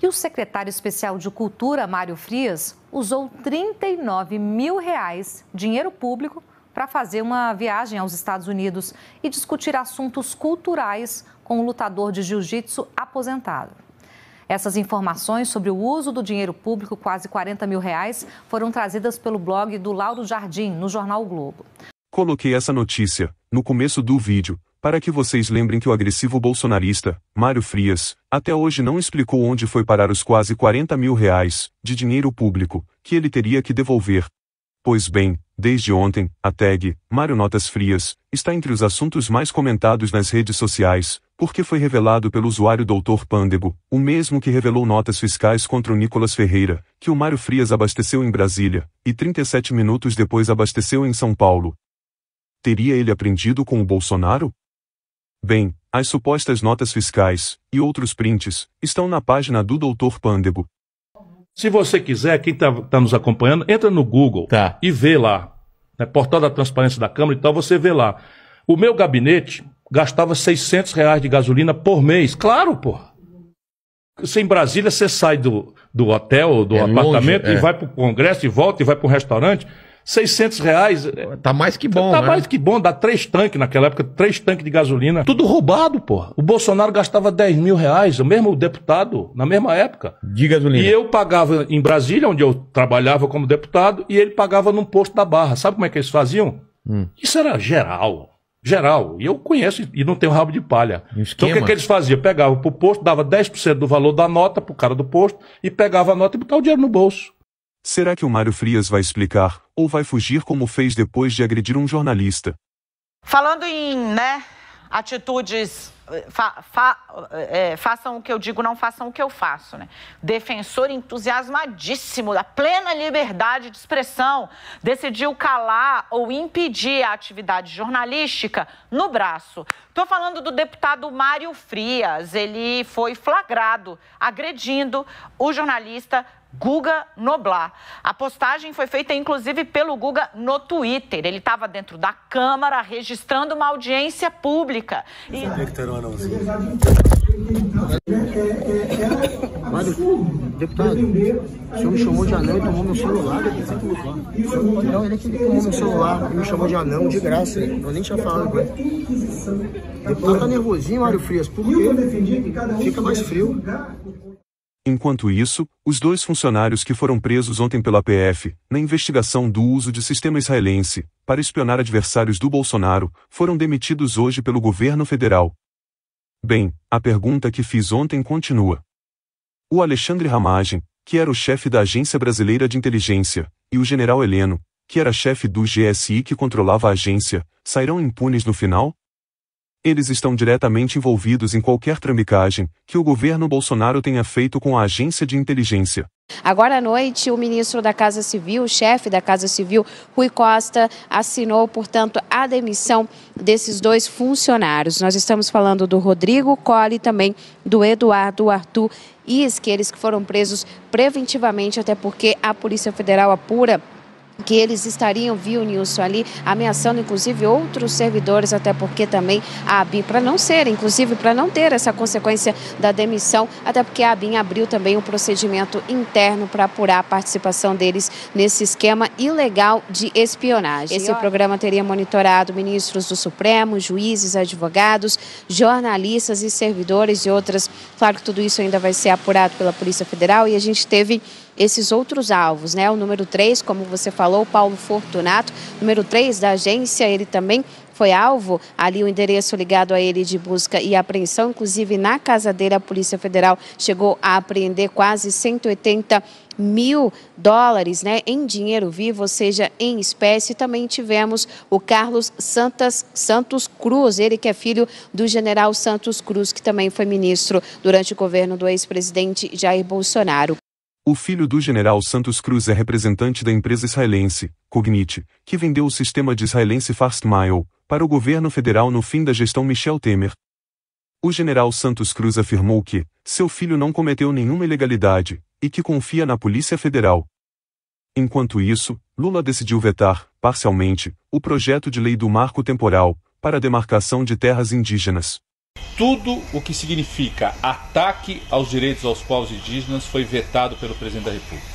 E o secretário especial de Cultura, Mário Frias, usou R$39 mil, dinheiro público, para fazer uma viagem aos Estados Unidos e discutir assuntos culturais com o lutador de jiu-jitsu aposentado. Essas informações sobre o uso do dinheiro público, quase R$40 mil, foram trazidas pelo blog do Lauro Jardim, no jornal o Globo. Coloquei essa notícia no começo do vídeo, para que vocês lembrem que o agressivo bolsonarista, Mário Frias, até hoje não explicou onde foi parar os quase R$40 mil de dinheiro público, que ele teria que devolver. Pois bem, desde ontem, a tag, Mário Notas Frias, está entre os assuntos mais comentados nas redes sociais, porque foi revelado pelo usuário Dr. Pândego, o mesmo que revelou notas fiscais contra o Nicolas Ferreira, que o Mário Frias abasteceu em Brasília, e 37 minutos depois abasteceu em São Paulo. Teria ele aprendido com o Bolsonaro? Bem, as supostas notas fiscais, e outros prints, estão na página do Dr. Pândego. Se você quiser, quem está nos acompanhando, entra no Google e vê lá, né, Portal da Transparência da Câmara e tal, você vê lá. O meu gabinete gastava R$600 de gasolina por mês. Claro, pô. Se em Brasília você sai do hotel, do apartamento, longe, e vai para o congresso, e volta, e vai para um restaurante, R$600... Tá mais que bom, Tá né? mais que bom, dá 3 tanques naquela época, 3 tanques de gasolina. Tudo roubado, pô. O Bolsonaro gastava R$10 mil, o mesmo deputado, na mesma época. De gasolina. E eu pagava em Brasília, onde eu trabalhava como deputado, e ele pagava num posto da Barra. Sabe como é que eles faziam? Isso era geral. Geral. E eu conheço e não tenho rabo de palha. Então o que eles faziam? Pegavam pro posto, dava 10% do valor da nota pro cara do posto, e pegava a nota e botava o dinheiro no bolso. Será que o Mário Frias vai explicar, ou vai fugir como fez depois de agredir um jornalista? Falando em, atitudes, façam o que eu digo, não façam o que eu faço, né? Defensor entusiasmadíssimo da plena liberdade de expressão, decidiu calar ou impedir a atividade jornalística no braço. Estou falando do deputado Mário Frias. Ele foi flagrado agredindo o jornalista Guga Noblar. A postagem foi feita, inclusive, pelo Guga no Twitter. Ele estava dentro da Câmara, registrando uma audiência pública. Deputado, o senhor me chamou de anão e tomou meu celular. Não, ele que tomou meu celular e me chamou de anão de graça. Eu nem tinha falado com ele. O deputado tá nervosinho, Mário Frias, por quê? Fica mais frio. Enquanto isso, os 2 funcionários que foram presos ontem pela PF, na investigação do uso de sistema israelense, para espionar adversários do Bolsonaro, foram demitidos hoje pelo governo federal. Bem, a pergunta que fiz ontem continua. O Alexandre Ramagem, que era o chefe da Agência Brasileira de Inteligência, e o general Heleno, que era chefe do GSI que controlava a agência, sairão impunes no final? Eles estão diretamente envolvidos em qualquer trambicagem que o governo Bolsonaro tenha feito com a agência de inteligência. Agora à noite, o ministro da Casa Civil, o chefe da Casa Civil, Rui Costa, assinou, portanto, a demissão desses 2 funcionários. Nós estamos falando do Rodrigo Colli e também do Eduardo Arthur Isque, eles que foram presos preventivamente, até porque a Polícia Federal apura que eles estariam, viu, Nilson, ali ameaçando inclusive outros servidores, até porque também a ABIN, para não ser, inclusive para não ter essa consequência da demissão, até porque a ABIN abriu também um procedimento interno para apurar a participação deles nesse esquema ilegal de espionagem. Esse programa teria monitorado ministros do Supremo, juízes, advogados, jornalistas e servidores e outras. Claro que tudo isso ainda vai ser apurado pela Polícia Federal e a gente teve esses outros alvos, né? O número 3, como você falou, Paulo Fortunato, número 3 da agência, ele também foi alvo, ali o endereço ligado a ele de busca e apreensão, inclusive na casa dele a Polícia Federal chegou a apreender quase 180 mil dólares, né, em dinheiro vivo, ou seja, em espécie. Também tivemos o Carlos Santos Cruz, ele que é filho do general Santos Cruz, que também foi ministro durante o governo do ex-presidente Jair Bolsonaro. O filho do general Santos Cruz é representante da empresa israelense, Cognite, que vendeu o sistema de israelense Fast Mile para o governo federal no fim da gestão Michel Temer. O general Santos Cruz afirmou que seu filho não cometeu nenhuma ilegalidade e que confia na Polícia Federal. Enquanto isso, Lula decidiu vetar, parcialmente, o projeto de lei do marco temporal para a demarcação de terras indígenas. tudo o que significa ataque aos direitos aos povos indígenas foi vetado pelo presidente da República.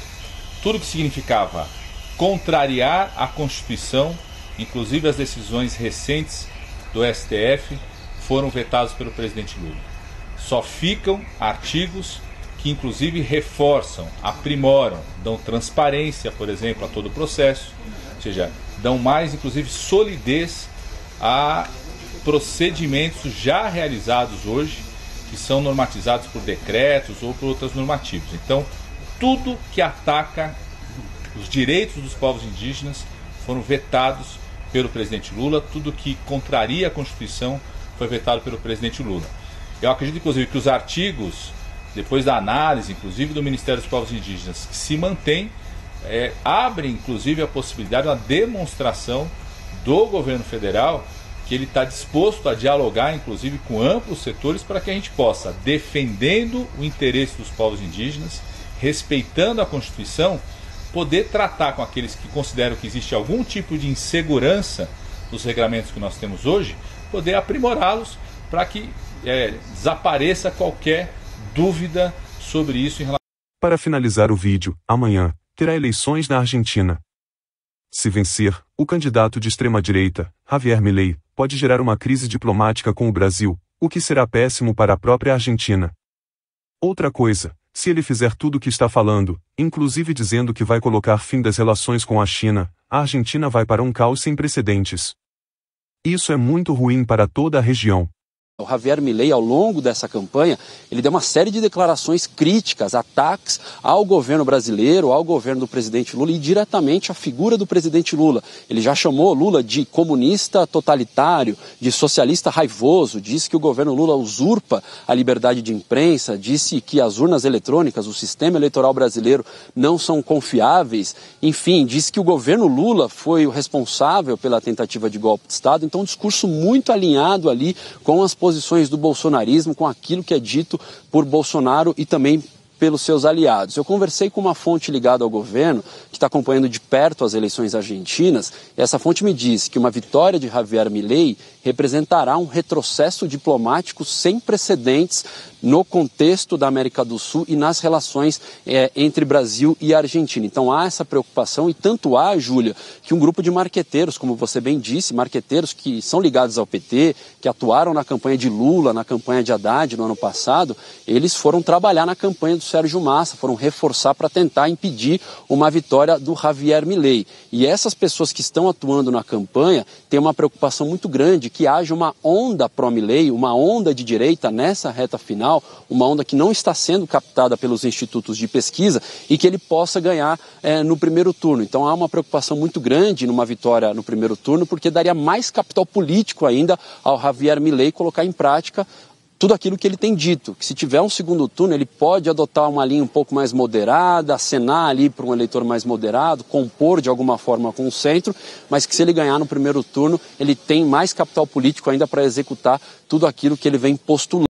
Tudo que significava contrariar a Constituição, inclusive as decisões recentes do STF, foram vetados pelo presidente Lula. Só ficam artigos que inclusive reforçam, aprimoram, dão transparência, por exemplo, a todo o processo, ou seja, dão mais inclusive solidez a procedimentos já realizados hoje, que são normatizados por decretos ou por outras normativas. Então, tudo que ataca os direitos dos povos indígenas foram vetados pelo presidente Lula, tudo que contraria a Constituição foi vetado pelo presidente Lula. Eu acredito, inclusive, que os artigos, depois da análise, inclusive, do Ministério dos Povos Indígenas, que se mantém, abrem, inclusive, a possibilidade, uma demonstração do governo federal que ele está disposto a dialogar, inclusive, com amplos setores para que a gente possa, defendendo o interesse dos povos indígenas, respeitando a Constituição, poder tratar com aqueles que consideram que existe algum tipo de insegurança nos regramentos que nós temos hoje, poder aprimorá-los para que desapareça qualquer dúvida sobre isso em relação... Para finalizar o vídeo, amanhã terá eleições na Argentina. Se vencer, o candidato de extrema-direita, Javier Milei, pode gerar uma crise diplomática com o Brasil, o que será péssimo para a própria Argentina. Outra coisa, se ele fizer tudo o que está falando, inclusive dizendo que vai colocar fim das relações com a China, a Argentina vai para um caos sem precedentes. Isso é muito ruim para toda a região. O Javier Milei, ao longo dessa campanha, ele deu uma série de declarações críticas, ataques ao governo brasileiro, ao governo do presidente Lula e diretamente à figura do presidente Lula. Ele já chamou Lula de comunista totalitário, de socialista raivoso, disse que o governo Lula usurpa a liberdade de imprensa, disse que as urnas eletrônicas, o sistema eleitoral brasileiro não são confiáveis, enfim, disse que o governo Lula foi o responsável pela tentativa de golpe de Estado. Então, um discurso muito alinhado ali com as posições do bolsonarismo, com aquilo que é dito por Bolsonaro e também pelos seus aliados. Eu conversei com uma fonte ligada ao governo, que está acompanhando de perto as eleições argentinas, e essa fonte me disse que uma vitória de Javier Milei representará um retrocesso diplomático sem precedentes no contexto da América do Sul e nas relações entre Brasil e Argentina. Então há essa preocupação e tanto há, Júlia, que um grupo de marqueteiros, como você bem disse, marqueteiros que são ligados ao PT, que atuaram na campanha de Lula, na campanha de Haddad no ano passado, eles foram trabalhar na campanha do Sérgio Massa, foram reforçar para tentar impedir uma vitória do Javier Milei. E essas pessoas que estão atuando na campanha têm uma preocupação muito grande que haja uma onda pró-Milei, uma onda de direita nessa reta final, uma onda que não está sendo captada pelos institutos de pesquisa e que ele possa ganhar no primeiro turno. Então há uma preocupação muito grande numa vitória no primeiro turno, porque daria mais capital político ainda ao Javier Milei colocar em prática tudo aquilo que ele tem dito, que se tiver um segundo turno ele pode adotar uma linha um pouco mais moderada, acenar ali para um eleitor mais moderado, compor de alguma forma com o centro, mas que se ele ganhar no primeiro turno ele tem mais capital político ainda para executar tudo aquilo que ele vem postulando.